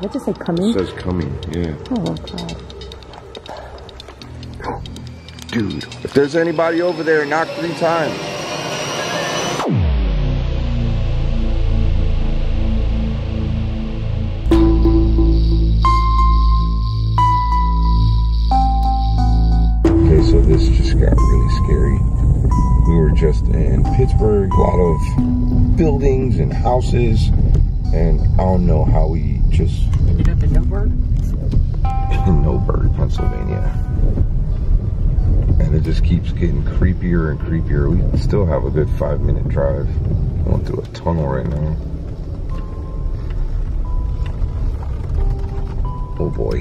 What does it say, coming? It says coming, yeah. Oh, God. Dude, if there's anybody over there, knock 3 times. Okay, so this just got really scary. We were just in Pittsburgh, a lot of buildings and houses, and I don't know how we just ended up in Noburg? In Noburg, Pennsylvania. And it just keeps getting creepier and creepier. We still have a good 5-minute drive. Going through a tunnel right now. Oh boy.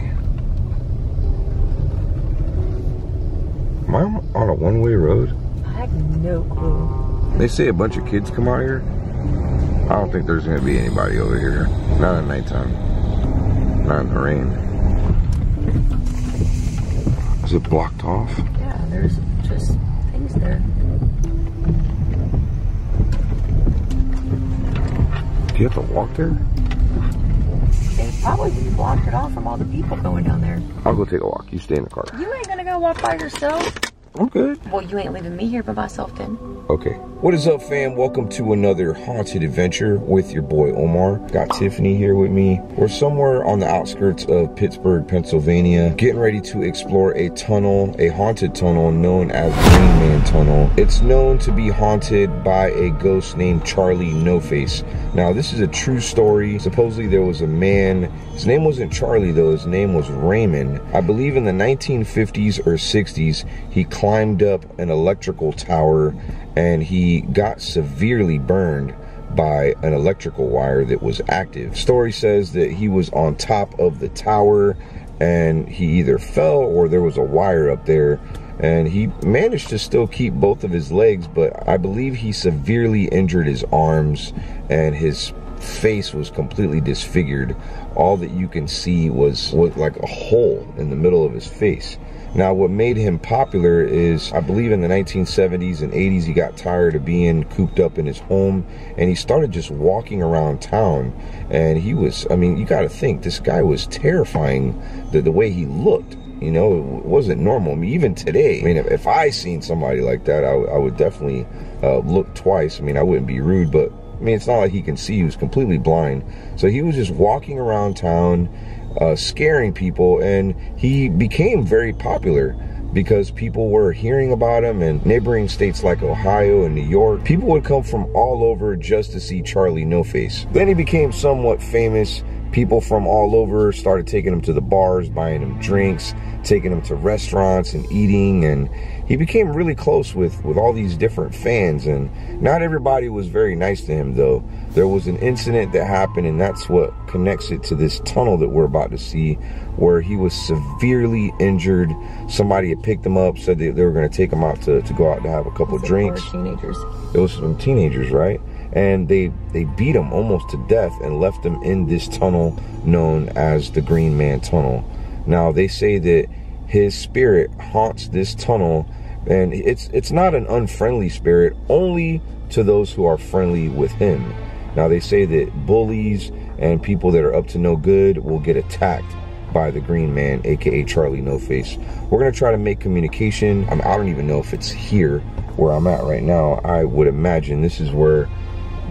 Am I on a one-way road? I have no clue. They say a bunch of kids come out here. I don't think there's gonna be anybody over here. Not at nighttime. Not in the rain. Is it blocked off? Yeah, there's just things there. Do you have to walk there? They probably blocked it off from all the people going down there. I'll go take a walk. You stay in the car. You ain't gonna go walk by yourself. I'm good. Well, you ain't leaving me here by myself then. Okay. What is up, fam? Welcome to another haunted adventure with your boy Omar. Got Tiffany here with me. We're somewhere on the outskirts of Pittsburgh, Pennsylvania, getting ready to explore a tunnel, a haunted tunnel known as Green Man Tunnel. It's known to be haunted by a ghost named Charlie No Face. Now, this is a true story. Supposedly there was a man, his name wasn't Charlie though, his name was Raymond. I believe in the 1950s or 60s, he climbed up an electrical tower and he got severely burned by an electrical wire that was active. Story says that he was on top of the tower and he either fell or there was a wire up there, and he managed to still keep both of his legs, but I believe he severely injured his arms and his face was completely disfigured. All that you can see was like a hole in the middle of his face. Now, what made him popular is, I believe in the 1970s and 80s, he got tired of being cooped up in his home, and he started just walking around town. And he was, I mean, you got to think, this guy was terrifying, the way he looked. You know, it wasn't normal. I mean, even today, I mean, if I seen somebody like that, I would definitely look twice. I mean, I wouldn't be rude, but I mean, it's not like he can see. He was completely blind. So he was just walking around town, scaring people, and he became very popular because people were hearing about him. And neighboring states like Ohio and New York, people would come from all over just to see Charlie No Face. Then he became somewhat famous. People from all over started taking him to the bars, buying him drinks, taking him to restaurants and eating, and he became really close with all these different fans. And not everybody was very nice to him though. There was an incident that happened, and that's what connects it to this tunnel that we're about to see, where he was severely injured. Somebody had picked him up, said that they were going to take him out to go out to have a couple drinks. Teenagers. It was some teenagers, right? And they beat him almost to death and left him in this tunnel known as the Green Man Tunnel. Now, they say that his spirit haunts this tunnel, and it's not an unfriendly spirit, only to those who are friendly with him. Now, they say that bullies and people that are up to no good will get attacked by the Green Man, aka Charlie No Face. We're gonna try to make communication. I don't even know if it's here where I'm at right now. I would imagine this is where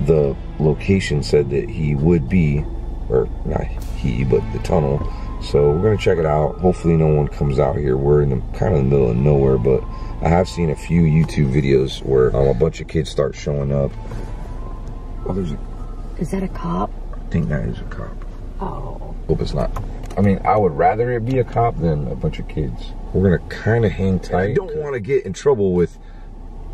the location said that he would be, or not he, but the tunnel. So we're gonna check it out. Hopefully no one comes out here. We're in the kind of the middle of nowhere, but I have seen a few YouTube videos where a bunch of kids start showing up. Oh, there's a... Is that a cop? I think that is a cop. Oh. Hope it's not. I mean, I would rather it be a cop than a bunch of kids. We're gonna kind of hang tight. I don't want to get in trouble with,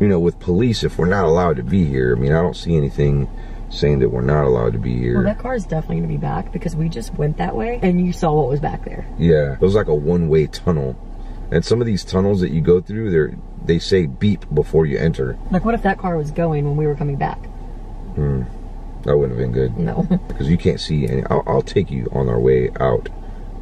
you know, with police if we're not allowed to be here. I mean, I don't see anything saying that we're not allowed to be here. Well, that car is definitely gonna be back because we just went that way and you saw what was back there. Yeah, it was like a one-way tunnel. And some of these tunnels that you go through, they say beep before you enter. Like, what if that car was going when we were coming back? That wouldn't have been good. No. Because you can't see any. I'll take you on our way out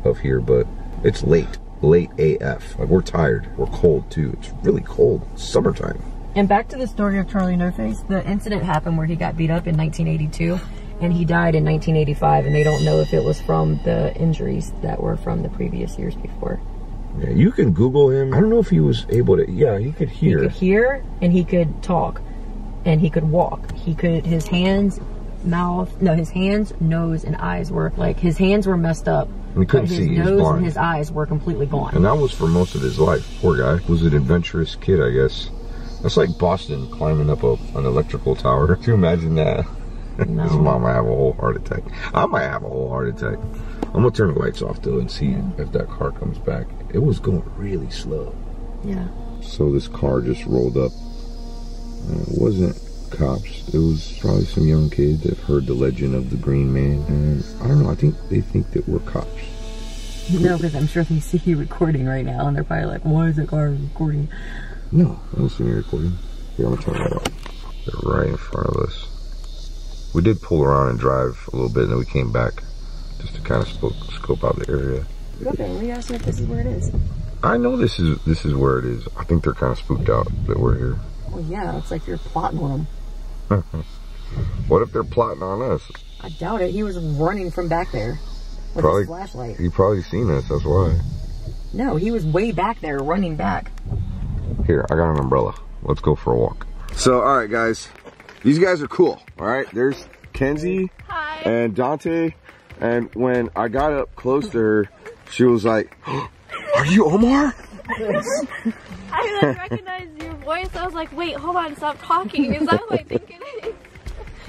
of here, but it's late AF. Like, we're tired. We're cold too. It's really cold. It's summertime. And back to the story of Charlie No Face, the incident happened where he got beat up in 1982, and he died in 1985, and they don't know if it was from the injuries that were from the previous years before. Yeah, you can Google him. I don't know if he was able to. Yeah, he could hear. He could hear, and he could talk, and he could walk. He could. His hands, mouth. No, his hands, nose, and eyes were like his hands were messed up. We couldn't see. His nose and his eyes were completely gone. And that was for most of his life. Poor guy. He was an adventurous kid, I guess. That's like Boston climbing up an electrical tower. Can you imagine that? No. His mom might have a whole heart attack. I might have a whole heart attack. I'm gonna turn the lights off though and see if that car comes back. It was going really slow. Yeah. So this car just rolled up. It wasn't cops. It was probably some young kids that have heard the legend of the Green Man. And I don't know, I think they think that we're cops. No, because I'm sure they see you recording right now and they're probably like, why is the car recording? No, I don't see me recording. Here, I'm gonna turn that off. They're right in front of us. We did pull around and drive a little bit, and then we came back just to kind of scope out the area. Okay, let me ask you if this is where it is. I know this is where it is. I think they're kind of spooked out that we're here. Well, yeah, it's like you're plotting on them. What if they're plotting on us? I doubt it. He was running from back there with Probably, his flashlight. He probably seen us, that's why. No, he was way back there running back. Here, I got an umbrella. Let's go for a walk. So, all right, guys. These guys are cool, all right? There's Kenzie. Hi. And Dante. And when I got up close to her, she was like, are you Omar? I like recognized your voice. I was like, wait, hold on, stop talking. Is that who I think it is?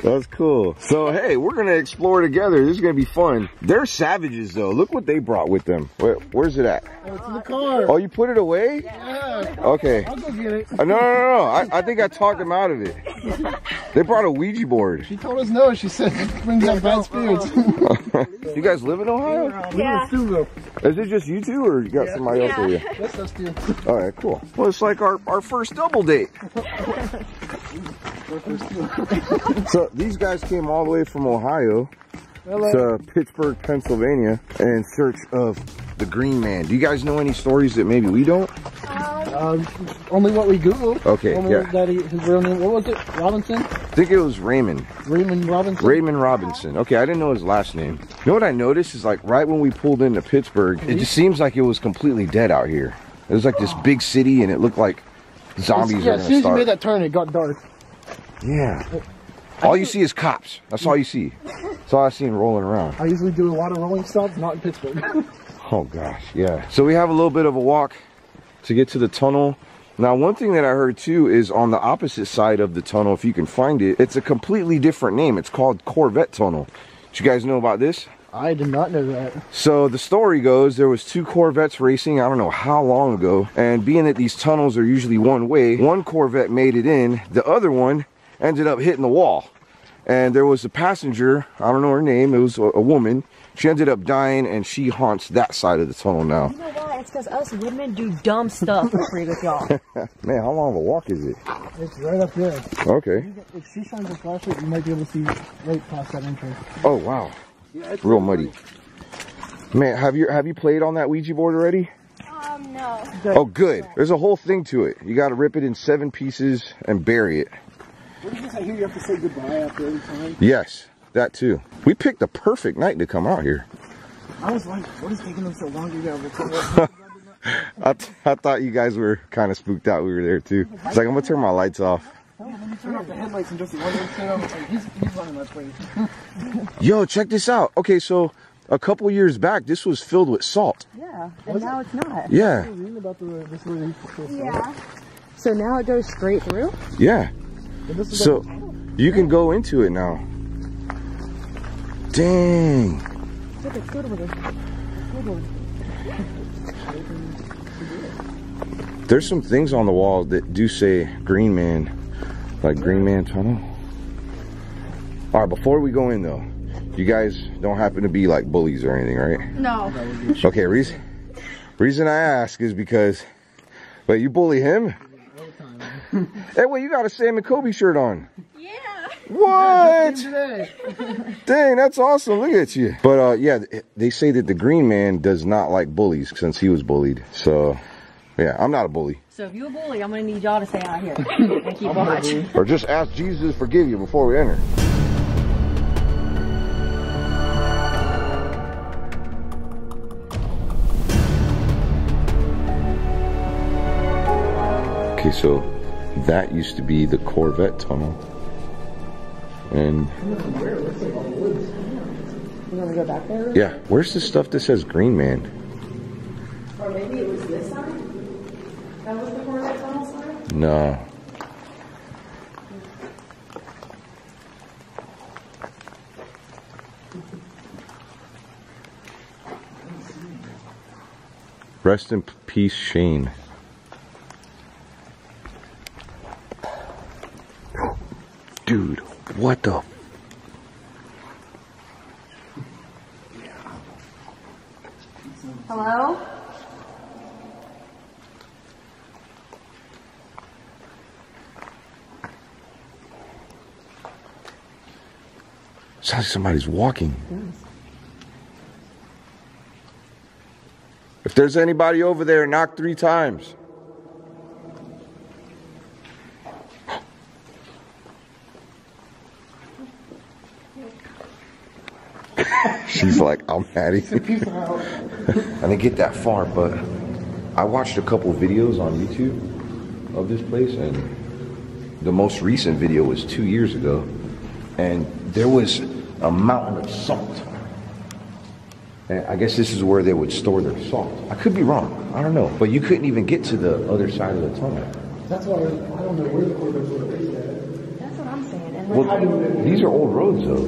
That's cool. So, hey, we're going to explore together. This is going to be fun. They're savages, though. Look what they brought with them. Where's it at? Oh, it's in the car. Oh, you put it away? Yeah. Okay. I'll go get it. No. I think I talked them out of it. They brought a Ouija board. She told us no. She said it brings out bad spirits. You guys live in Ohio? Yeah. Is it just you two, or you got somebody else with you? That's us too. All right, cool. Well, it's like our first double date. So these guys came all the way from Ohio to Pittsburgh, Pennsylvania in search of the Green Man. Do you guys know any stories that maybe we don't? Only what we Googled. Okay, yeah. His real name, what was it? Robinson? I think it was Raymond. Raymond Robinson? Raymond Robinson. Okay, I didn't know his last name. You know what I noticed is, like, right when we pulled into Pittsburgh, it just seems like it was completely dead out here. It was like this big city, and it looked like zombies Yeah, are as gonna soon as you start. made that turn, it got dark. Yeah. All you see is cops. That's all you see. That's all I've seen rolling around. I usually do a lot of rolling stops, not in Pittsburgh. Oh gosh, yeah. So we have a little bit of a walk to get to the tunnel. Now, one thing that I heard too is on the opposite side of the tunnel, if you can find it, it's a completely different name. It's called Corvette Tunnel. Did you guys know about this? I did not know that. So the story goes, there was two Corvettes racing, I don't know how long ago, and being that these tunnels are usually one way, one Corvette made it in, the other one ended up hitting the wall. And there was a passenger, I don't know her name, it was a woman. She ended up dying, and she haunts that side of the tunnel now. You know why? It's because us women do dumb stuff for free with y'all. Man, how long of a walk is it? It's right up there. Okay. If she shines a flashlight, you might be able to see right past that entrance. Oh wow. Yeah, it's real muddy. Man, have you played on that Ouija board already? No. Oh good. There's a whole thing to it. You gotta rip it in 7 pieces and bury it. What is this? I hear you have to say goodbye after every time. Yes, that too. We picked the perfect night to come out here. I was like, what is taking them so long to get I thought you guys were kind of spooked out we were there too. It's like, I'm gonna turn my lights off. Let me turn off the headlights and just see one like, he's running that place. Yo, check this out. Okay, so a couple years back, this was filled with salt. Yeah, and now it's not. Yeah. Yeah. So now it goes straight through? Yeah. So you can go into it now. Dang. There's some things on the wall that do say Green Man, like Green Man Tunnel. All right, before we go in though, you guys don't happen to be like bullies or anything, right? No. Okay, reason I ask is because, wait, you bully him? Hey, wait, you got a Sam and Kobe shirt on. Yeah. What? Dang, that's awesome. Look at you. But yeah, they say that the Green Man does not like bullies since he was bullied. So yeah, I'm not a bully. So if you're a bully, I'm going to need y'all to stay out here and keep watch. Or just ask Jesus to forgive you before we enter. Okay, so that used to be the Corvette tunnel. And You want to go back there? yeah, where's the stuff that says Green Man? Or maybe it was this side? That was the Corvette tunnel side? No. Rest in peace, Shane. Dude, what the? Hello? Sounds like somebody's walking. If there's anybody over there, knock 3 times. She's like, I'm mad at you. I didn't get that far, but I watched a couple videos on YouTube of this place, and the most recent video was 2 years ago, and there was a mountain of salt. And I guess this is where they would store their salt. I could be wrong. I don't know. But you couldn't even get to the other side of the tunnel. That's why I don't know where the Corvettes were raised at. That's what I'm saying. And Well, these are old roads, though.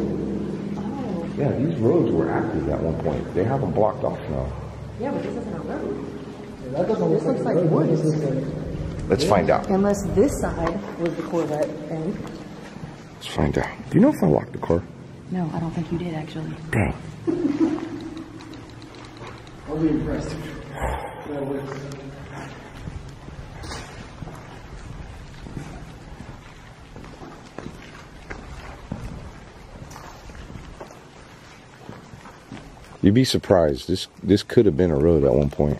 oh, Yeah, these roads were active at one point. They have them blocked off now. yeah, but this isn't a road. Yeah, that doesn't look looks like like a road. woods. This looks like... Let's find out. Unless this side was the Corvette end. Let's find out. Do you know if I locked the car? No, I don't think you did actually. Dang. I'll be impressed. That works. You'd be surprised. This could have been a road at one point.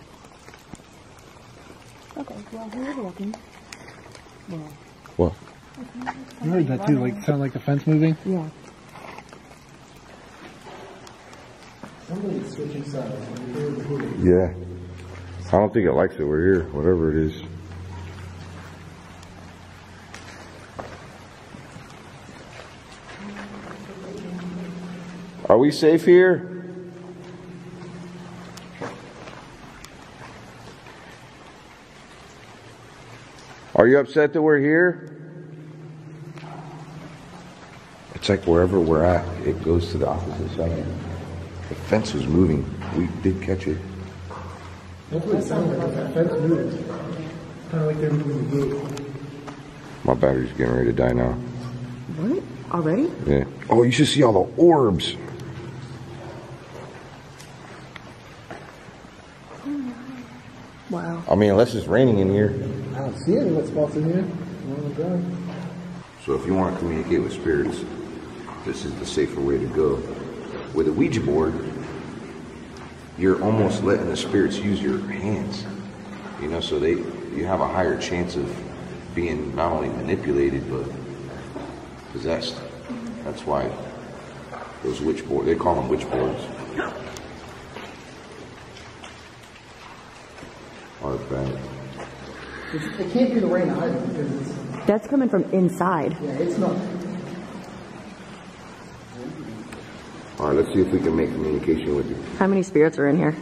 Okay, well, we were walking. Well, You heard that too, like, sound like the fence moving? Yeah. Somebody's switching sides. yeah. I don't think it likes it. We're here, whatever it is. Are we safe here? Are you upset that we're here? It's like wherever we're at, it goes to the opposite side. The fence was moving. We did catch it. That's what it sounded like. That fence moved. Kind of like they're moving the gate. My battery's getting ready to die now. What? Already? Yeah. Oh, you should see all the orbs. Wow. I mean, unless it's raining in here. I don't see any wet spots in here. So if you want to communicate with spirits, this is the safer way to go. With a Ouija board, you're almost letting the spirits use your hands. You know, so you have a higher chance of being not only manipulated, but possessed. That's why those witch boards, they call them witch boards, are bad. It can't be the rain either because it's, That's coming from inside. yeah, it's not. All right, let's see if we can make communication with you. How many spirits are in here?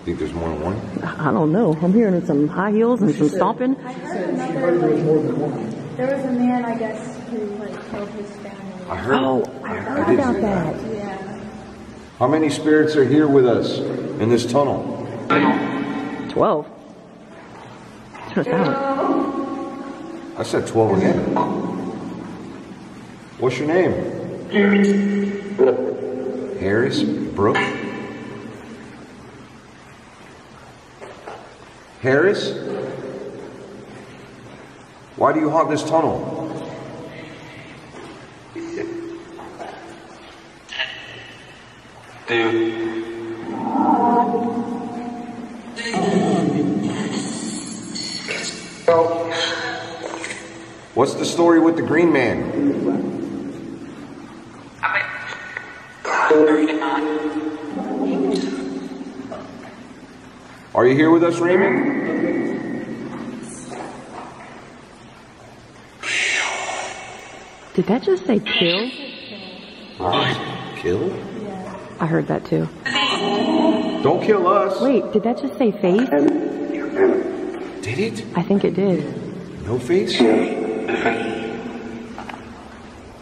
Think there's more than one? I don't know. I'm hearing some high heels and some stomping. I She heard heard there was more than one. there was a man, I guess, who like killed his family. I heard. Oh, I heard did about see that. Yeah. How many spirits are here with us in this tunnel? 12. That's what it sounds. I said 12 again. What's your name? Harris Brooke? Harris? Why do you haunt this tunnel? What's the story with the green man? Are you here with us, Raymond? Did that just say kill? Kill? I heard that too. Don't kill us. Wait, did that just say face? Did it? I think it did. No face?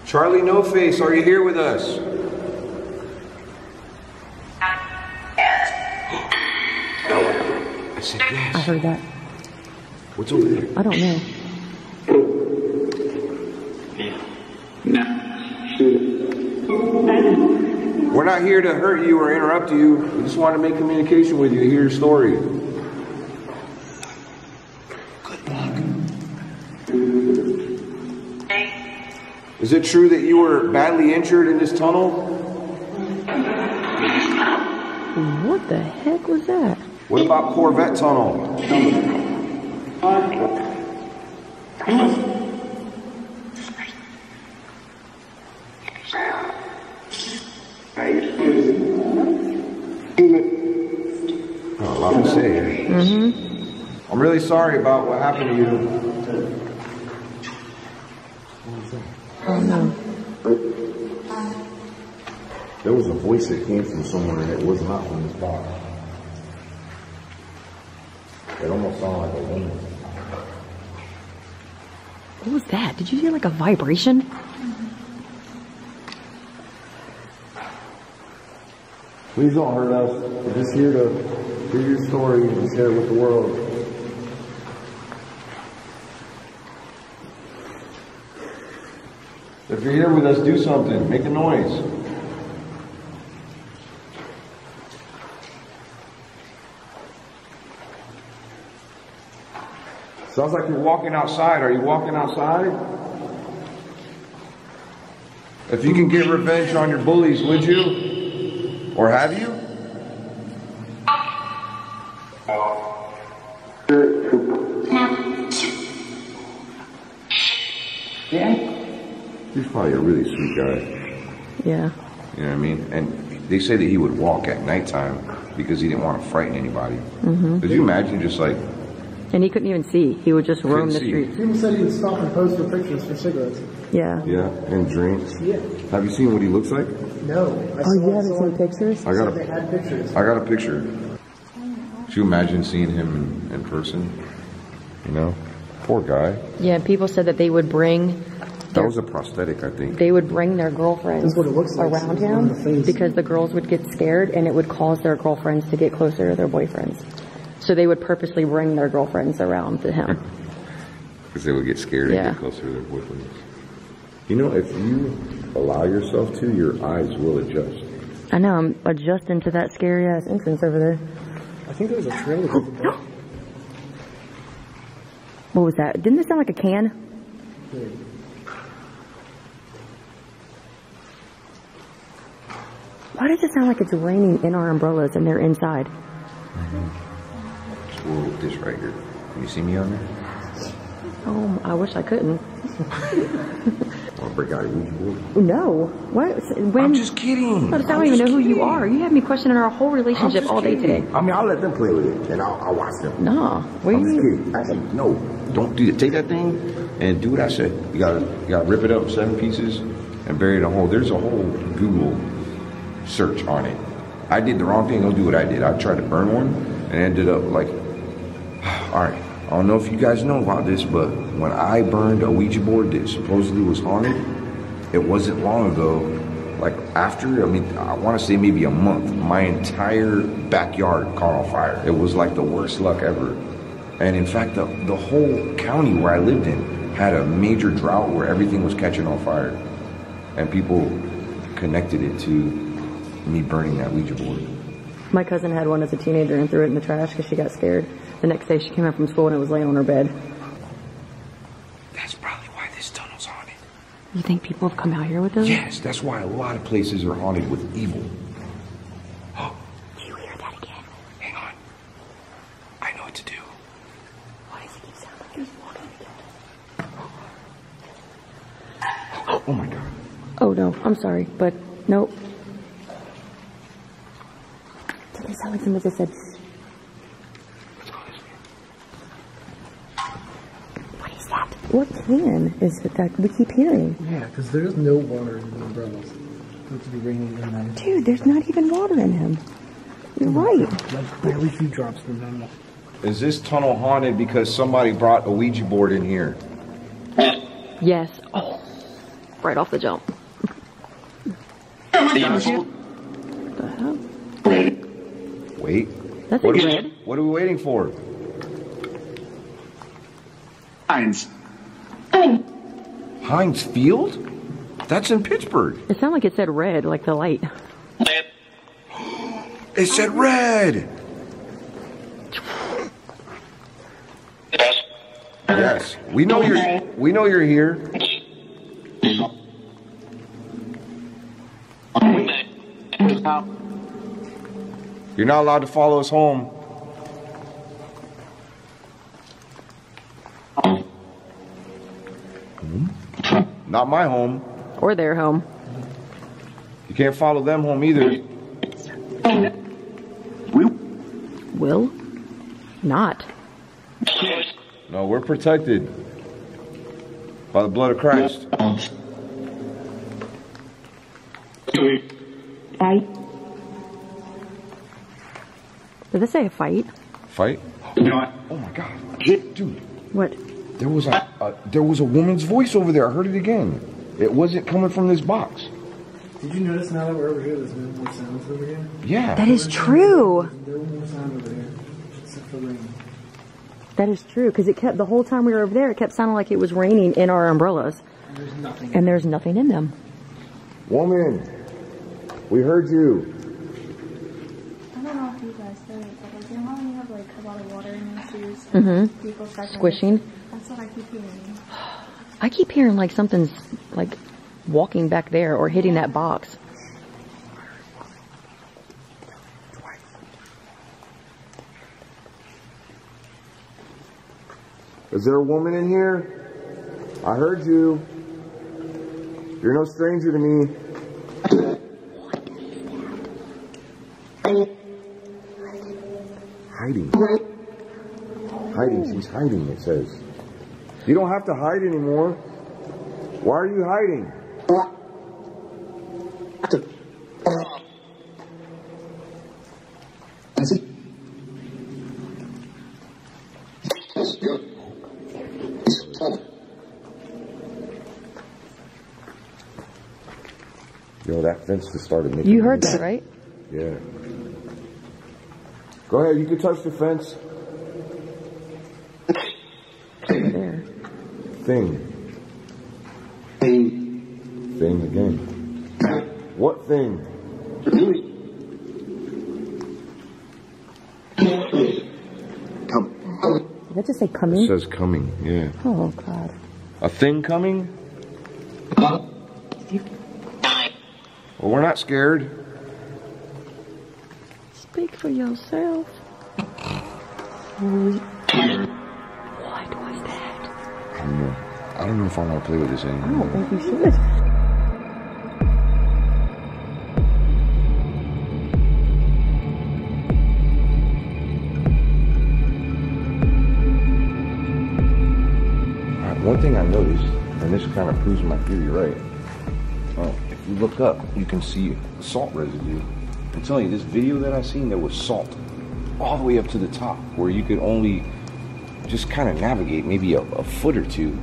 Charlie No Face, are you here with us? I said yes. I heard that. What's over there? I don't know. We're not here to hurt you or interrupt you. We just want to make communication with you, hear your story. Good luck. Is it true that you were badly injured in this tunnel? What the heck was that? What about Corvette Tunnel? A lot to say. I'm really sorry about what happened to you. Oh no. There was a voice that came from somewhere and it was not from this box. It almost sounded like a woman. What was that? Did you hear like a vibration? Please don't hurt us. We're just here to hear your story and share it with the world. If you're here with us, do something. Make a noise. Sounds like you're walking outside. Are you walking outside? If you can get revenge on your bullies, would you? Or have you? Yeah. He's probably a really sweet guy. Yeah. You know what I mean? And they say that he would walk at nighttime because he didn't want to frighten anybody. Could you imagine just like... And he couldn't even see. He would just roam the see. streets. People said he would stop and pose for pictures for cigarettes. Yeah. Yeah, and drinks. Yeah. Have you seen what he looks like? No. Oh, you haven't seen pictures? I got They had pictures. I got a picture. Could you imagine seeing him in person? You know? Poor guy. Yeah, people said that they would bring... That was a prosthetic, I think. They would bring their girlfriends That's what it looks like. around It's on the him face. because the girls would get scared and it would cause their girlfriends to get closer to their boyfriends. So they would purposely bring their girlfriends around to him. Because they would get scared and get closer to their boyfriends. You know, if you allow yourself to, your eyes will adjust. I know, I'm adjusting to that scary ass entrance over there. I think there was a trailer. What was that? Didn't it sound like a can? Why does it sound like it's raining in our umbrellas and they're inside? Whoa, this right here. Can you see me on there? Oh, I wish I couldn't. Want to break out a Ouija board? No. What? When? I'm just kidding. I don't even know who you are. You had me questioning our whole relationship all day today. I mean, I'll let them play with it, and I'll watch them. Nah. Where I'm just you? kidding. I said, no, don't do that. Take that thing and do what I said. You gotta rip it up 7 pieces and bury it in a hole. There's a whole Google search on it. I did the wrong thing. Don't do what I did. I tried to burn one and ended up like, all right. I don't know if you guys know about this, but when I burned a Ouija board that supposedly was haunted, it wasn't long ago, like after, I mean, I want to say maybe a month, my entire backyard caught on fire. It was like the worst luck ever. And in fact, the whole county where I lived in had a major drought where everything was catching on fire. And people connected it to me burning that Ouija board. My cousin had one as a teenager and threw it in the trash because she got scared. The next day she came home from school and it was laying on her bed. That's probably why this tunnel's haunted. You think people have come out here with them? Yes, that's why a lot of places are haunted with evil. Do you hear that again? Hang on. I know what to do. Why does it keep sounding like he's walking again? Oh my God. Oh no, I'm sorry, but nope. Did it sound like somebody just said, Let's go this way. what is that? What? saying is that we keep hearing. Yeah, because there's no water in the umbrellas. It's to be raining in there. Dude, there's not even water in him. You're right. Like barely few drops from them. Is this tunnel haunted because somebody brought a Ouija board in here? Yes. Oh, right off the jump. The hell? Wait. That's red. What are we waiting for? Heinz. Heinz Field? That's in Pittsburgh. It sounded like it said red, like the light. It said red. Yes, we know you're here. You're not allowed to follow us home. Not my home. Or their home. You can't follow them home either. Will? Not. No, we're protected by the blood of Christ. Fight. Did they say a fight? Fight? Oh my God, dude! What? There was a woman's voice over there. I heard it again. It wasn't coming from this box. Did you notice now that we're over here, there's no more sounds over here? Yeah. That is true. There's no more sound over here, except for rain. That is true, because it kept, the whole time we were over there, it kept sounding like it was raining in our umbrellas. And there's nothing in them. Woman, we heard you. I don't know if you guys heard it, but like, you know how when you have like a lot of water in your shoes? Mm-hmm. People start Squishing. That's what I keep hearing. I keep hearing like something's like walking back there or hitting that box. Is there a woman in here? I heard you. You're no stranger to me. Hiding. Hiding. She's hiding, it says. You don't have to hide anymore. Why are you hiding? Yo, that fence just started making. You heard that, right? Yeah. Go ahead, you can touch the fence. Over there. Thing again. What thing? Did that just say coming? It says coming, yeah. Oh, God. A thing coming? Well, we're not scared. Speak for yourself. What was that? I don't know. I don't know if I want to play with this I anymore. don't think you should. One thing I noticed, and this kind of proves my theory right, if you look up, you can see salt residue. I'm telling you, this video that I seen, there was salt all the way up to the top, where you could only just kind of navigate maybe a foot or two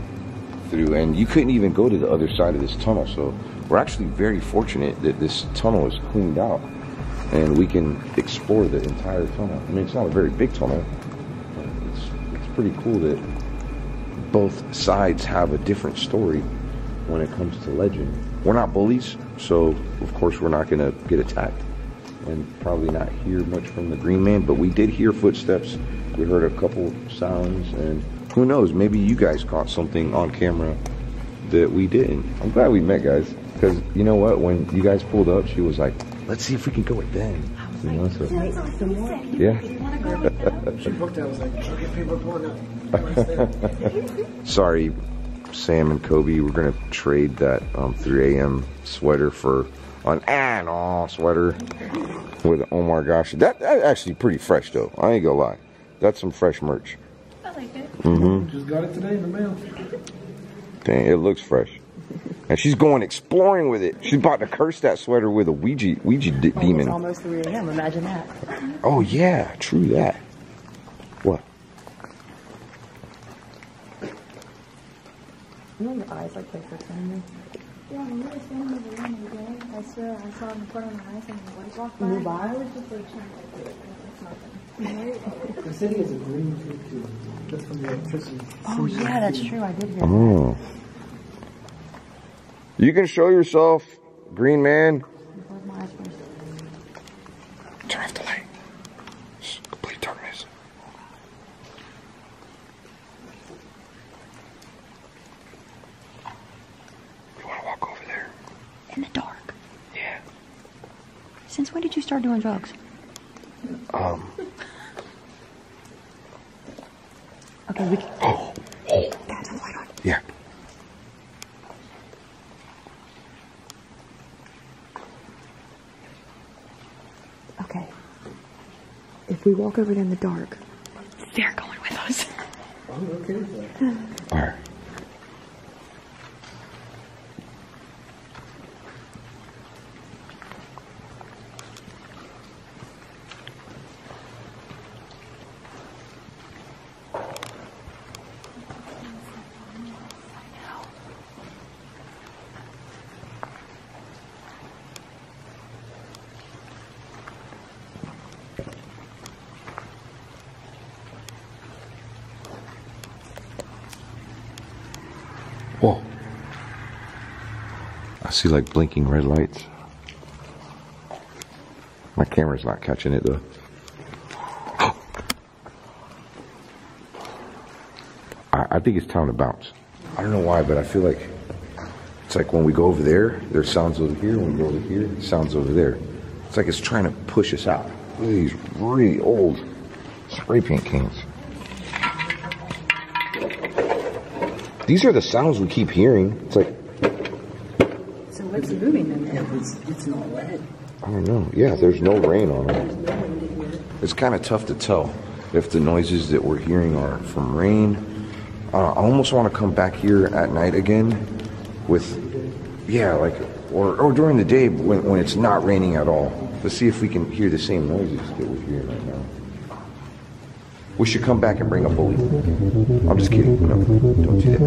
through, and you couldn't even go to the other side of this tunnel. So we're actually very fortunate that this tunnel is cleaned out, and we can explore the entire tunnel. I mean, it's not a very big tunnel, but it's pretty cool that both sides have a different story when it comes to legend. We're not bullies, so of course we're not gonna get attacked and probably not hear much from the green man, but we did hear footsteps. We heard a couple sounds, and who knows, maybe you guys caught something on camera that we didn't. I'm glad we met, guys, because you know what, when you guys pulled up, she was like, let's see if we can go with them. You know, so, yeah. She booked it, I was like, okay, people are pulling up. Sorry, Sam and Kobe, we're gonna trade that 3 a.m. sweater for an sweater with an OmarGosh. That's actually pretty fresh though. I ain't gonna lie. That's some fresh merch. I like it. Mm-hmm. Just got it today in the mail. Dang, it looks fresh. And she's going exploring with it. She's about to curse that sweater with a Ouija demon. It's almost 3 a.m. Imagine that. Oh yeah, true that. What? You know your eyes like play tricks on you? Yeah, when we were standing over there the other day, I swear I saw him put on my eyes and the light walked by. Move by? I was just like trying to do it. It's nothing. The city is a green tree too. That's from the electricity. Oh yeah, that's true. I did hear that. Oh. You can show yourself, green man. Close my eyes first. Turn off the light. It's complete darkness. You want to walk over there? In the dark. Yeah. Since when did you start doing drugs? Okay, we can. Oh. That's a light on. Yeah. Okay. If we walk over there in the dark, they're going with us. I'm okay with that. All right. Whoa. I see like blinking red lights. My camera's not catching it though. I think it's time to bounce. I don't know why, but I feel like it's like when we go over there, there's sounds over here. When we go over here, sounds over there. It's like it's trying to push us out. Look at these really old spray paint cans. These are the sounds we keep hearing. It's like... So what's moving them? Yeah, but it's not red. I don't know. Yeah, there's no rain on it. It's kind of tough to tell if the noises that we're hearing are from rain. I almost want to come back here at night again with, yeah, like, or during the day when it's not raining at all. Let's see if we can hear the same noises that we're hearing right now. We should come back and bring a bully. I'm just kidding. No, don't do that.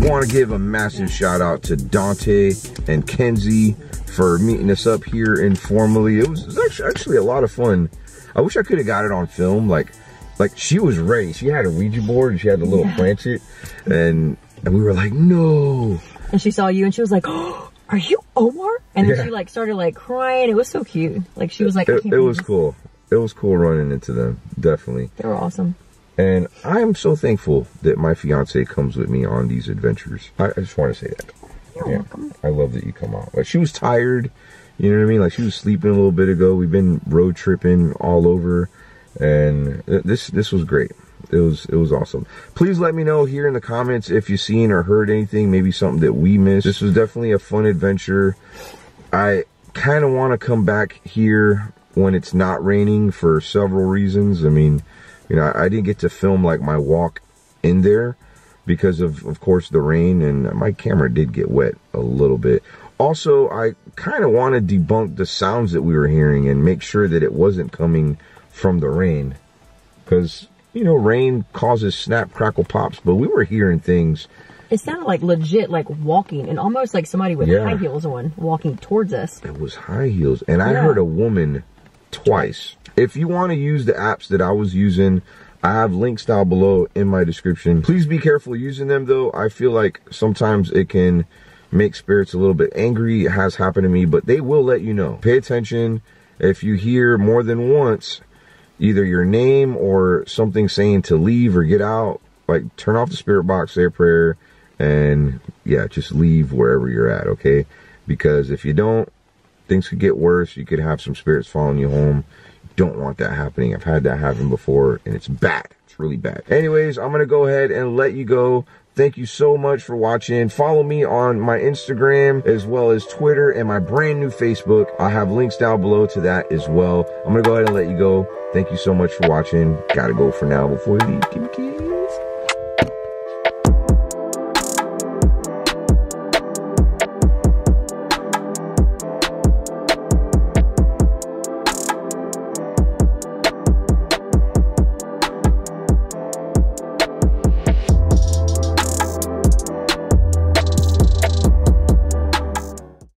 I want to give a massive shout out to Dante and Kenzie for meeting us up here informally. It was actually a lot of fun. I wish I could have got it on film. Like she was ready. She had a Ouija board and she had the little planchet, and we were like, no. And she saw you and she was like, oh, are you Omar? And then she like started like crying. It was so cute. Like she was like, it was cool. It was cool running into them. Definitely. They were awesome. And I am so thankful that my fiance comes with me on these adventures. I just want to say that. You're welcome. I love that you come out. Like she was tired. You know what I mean? Like she was sleeping a little bit ago. We've been road tripping all over, and this was great. It was awesome. Please let me know here in the comments if you've seen or heard anything, maybe something that we missed. This was definitely a fun adventure. I kind of want to come back here when it's not raining for several reasons. I mean, you know, I didn't get to film like my walk in there because of course the rain, and my camera did get wet a little bit. Also, I kind of want to debunk the sounds that we were hearing and make sure that it wasn't coming from the rain, because you know, rain causes snap, crackle, pops, but we were hearing things. It sounded like legit, like walking, and almost like somebody with high heels on walking towards us. It was high heels, and I heard a woman twice. If you want to use the apps that I was using, I have links down below in my description. Please be careful using them, though. I feel like sometimes it can make spirits a little bit angry. It has happened to me, but they will let you know. Pay attention. If you hear more than once, either your name or something saying to leave or get out, like turn off the spirit box, say a prayer, and yeah, just leave wherever you're at, okay? Because if you don't, things could get worse. You could have some spirits following you home. You don't want that happening. I've had that happen before, and it's bad. It's really bad. Anyways, I'm gonna go ahead and let you go. Thank you so much for watching. Follow me on my Instagram as well as Twitter and my brand new Facebook. I have links down below to that as well. I'm gonna go ahead and let you go. Thank you so much for watching. Gotta go for now before you leave.